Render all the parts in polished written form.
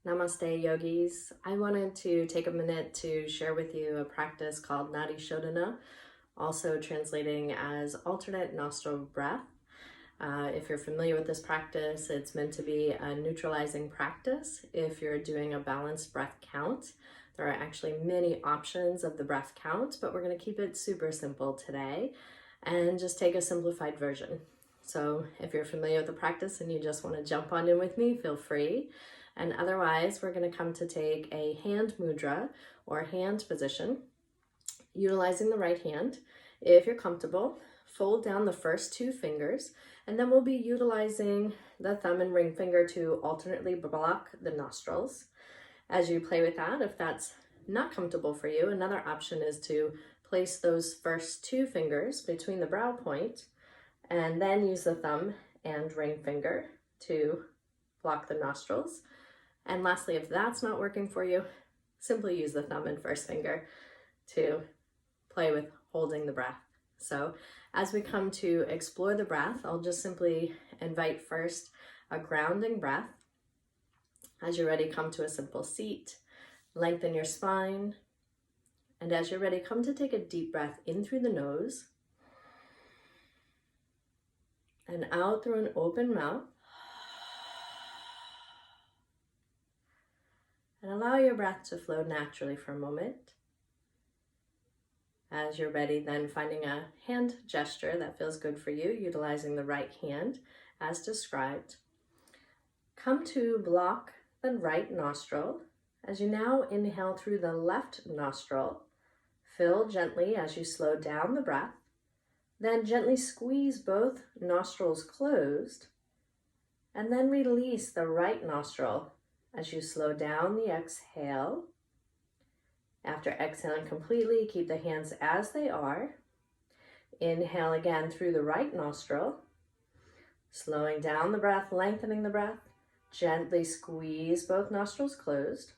Namaste, yogis. I wanted to take a minute to share with you a practice called Nadi Shodhana, also translating as alternate nostril breath. If you're familiar with this practice, it's meant to be a neutralizing practice. If you're doing a balanced breath count, there are actually many options of the breath count, but we're going to keep it super simple today and just take a simplified version. So if you're familiar with the practice and you just want to jump on in with me, feel free. And otherwise, we're going to come to take a hand mudra or hand position, utilizing the right hand. If you're comfortable, fold down the first two fingers, and then we'll be utilizing the thumb and ring finger to alternately block the nostrils. As you play with that, if that's not comfortable for you, another option is to place those first two fingers between the brow point and then use the thumb and ring finger to block the nostrils. And lastly, if that's not working for you, simply use the thumb and first finger to play with holding the breath. So as we come to explore the breath, I'll just simply invite first a grounding breath. As you're ready, come to a simple seat, lengthen your spine, and as you're ready, come to take a deep breath in through the nose and out through an open mouth. And allow your breath to flow naturally for a moment. As you're ready, then finding a hand gesture that feels good for you, utilizing the right hand as described. Come to block the right nostril. As you now inhale through the left nostril, fill gently as you slow down the breath. Then gently squeeze both nostrils closed, and then release the right nostril as you slow down the exhale. After exhaling completely, keep the hands as they are. Inhale again through the right nostril, slowing down the breath, lengthening the breath. Gently squeeze both nostrils closed.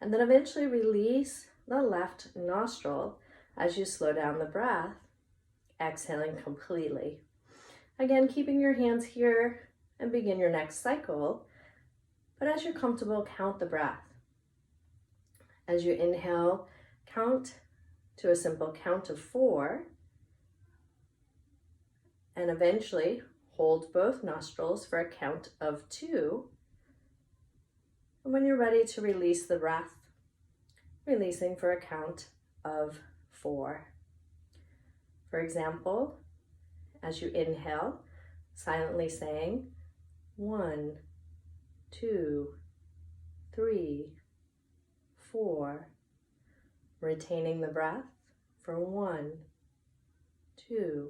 And then eventually release the left nostril as you slow down the breath, exhaling completely. Again, keeping your hands here and begin your next cycle. But as you're comfortable, count the breath. As you inhale, count to a simple count of 4. And eventually hold both nostrils for a count of 2. And when you're ready to release the breath, releasing for a count of 4. For example, as you inhale, silently saying 1, 2, 3, 4, retaining the breath for 1, 2,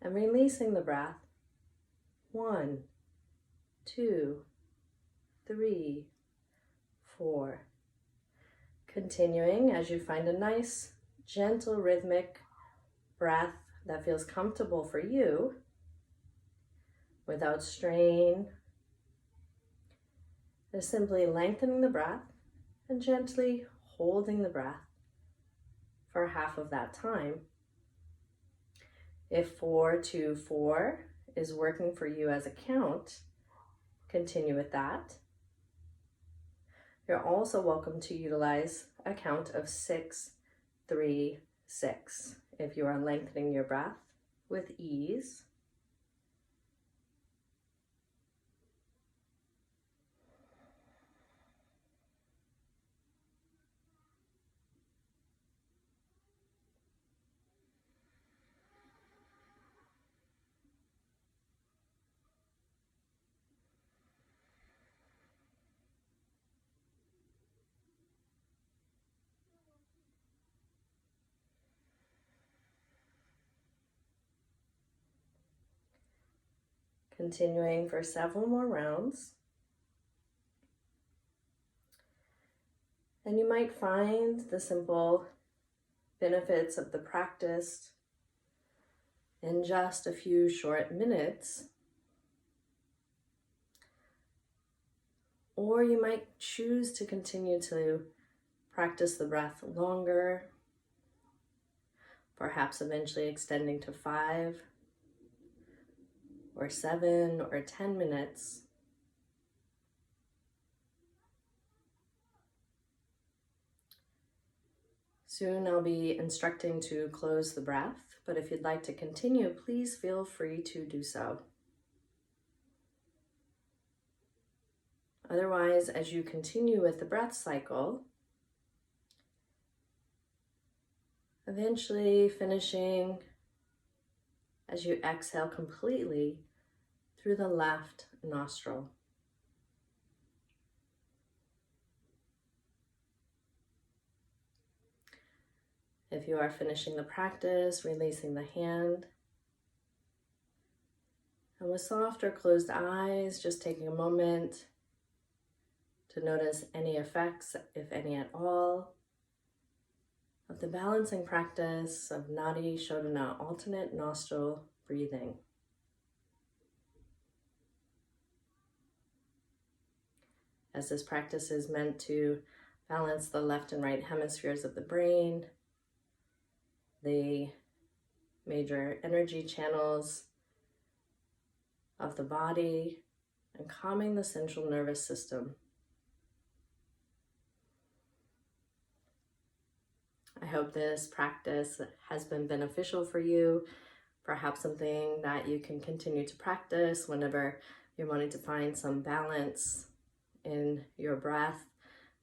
and releasing the breath 1, 2, 3, 4. Continuing as you find a nice, gentle, rhythmic breath that feels comfortable for you without strain. Just simply lengthening the breath and gently holding the breath for half of that time. If 4-2-4 is working for you as a count, continue with that. You're also welcome to utilize a count of 6-3-6 if you are lengthening your breath with ease. Continuing for several more rounds. And you might find the simple benefits of the practice in just a few short minutes. Or you might choose to continue to practice the breath longer, perhaps eventually extending to 5 or 7 or 10 minutes. Soon I'll be instructing to close the breath, but if you'd like to continue, please feel free to do so. Otherwise, as you continue with the breath cycle, eventually finishing as you exhale completely through the left nostril. If you are finishing the practice, releasing the hand. And with soft or closed eyes, just taking a moment to notice any effects, if any at all, of the balancing practice of Nadi Shodhana, alternate nostril breathing. As this practice is meant to balance the left and right hemispheres of the brain, the major energy channels of the body, and calming the central nervous system. I hope this practice has been beneficial for you, perhaps something that you can continue to practice whenever you're wanting to find some balance in your breath,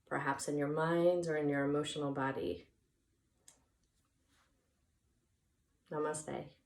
perhaps in your mind or in your emotional body. Namaste.